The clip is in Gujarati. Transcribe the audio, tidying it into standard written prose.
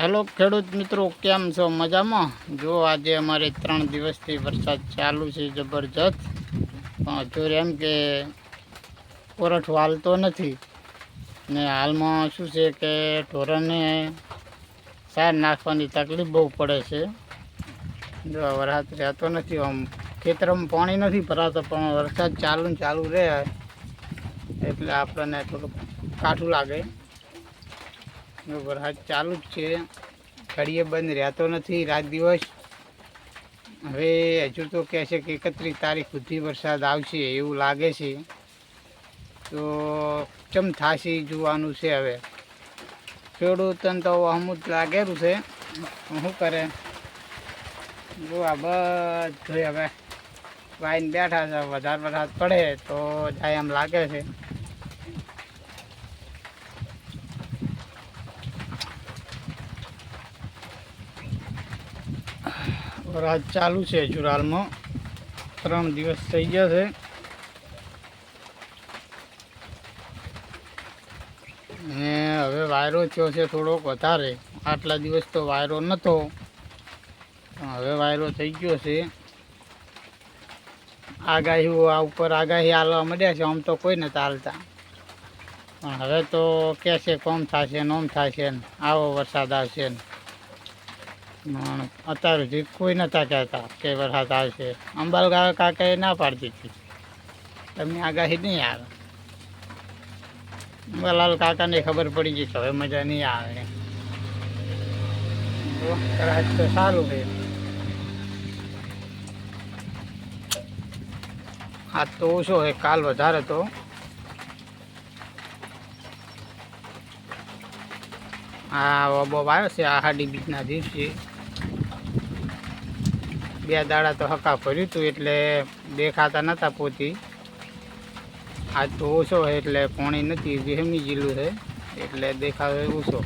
હેલો ખેડૂત મિત્રો, કેમ છો? મજામાં? જો આજે અમારે 3 દિવસથી વરસાદ ચાલુ છે જબરજસ્ત, પણ હજુ એમ કે કોરઠ વાલતો નથી ને હાલમાં શું છે કે ઢોરાને સાર નાખવાની તકલીફ બહુ પડે છે. જો વરસાદ રહેતો નથી, આમ ખેતરમાં પાણી નથી ભરાતો, પણ વરસાદ ચાલુ રહે એટલે આપણને થોડુંક કાઠું લાગે. વરસાદ ચાલુ જ છે, ઘડીએ બંધ રહેતો નથી રાત દિવસ. હવે હજુ તો કહે છે કે 31 તારીખ સુધી વરસાદ આવશે એવું લાગે છે. તો ચમ થાશે જોવાનું છે. હવે ખેડૂતોને તો અમુક લાગેલું છે, શું કરે? જો આ બધું હવે વાઈને બેઠા છે. વધારે વરસાદ પડે તો જાય એમ લાગે છે. વરસાદ ચાલુ છે જુરાલમાં, 3 દિવસ થઈ ગયા છે. ને હવે વાયરો થયો છે થોડોક વધારે. આટલા દિવસ તો વાયરો નહોતો, પણ હવે વાયરો થઈ ગયો છે. આગાહીઓ આ ઉપર આગાહી હાલવા માંડ્યા છે. આમ તો કોઈ નથી હાલતા, પણ હવે તો કહે છે કોમ થશે ને ઓમ થશે ને આવો વરસાદ આવશે ને. અત્યાર સુધી કોઈ નહોતા કહેતા કે વરસાદ આવશે. અંબાલ કાકાએ ના પાડતી હતી, તમને આગાહી નહીં આવે. અંબાલાલ કાકાને ખબર પડી ગઈ કે હવે મજા નહીં આવે. તો સારું છે. આજ તો ઓછો છે, કાલ વધારે તો. આ વબો આવ્યો છે આહાડી બીજના દિવસે. 2 દાડા તો હકા ભર્યું હતું એટલે દેખાતા નહોતા પોતી. આજ તો ઓછો છે એટલે પાણી નથી, વહેમી ગયેલું છે એટલે દેખાવે ઓછો.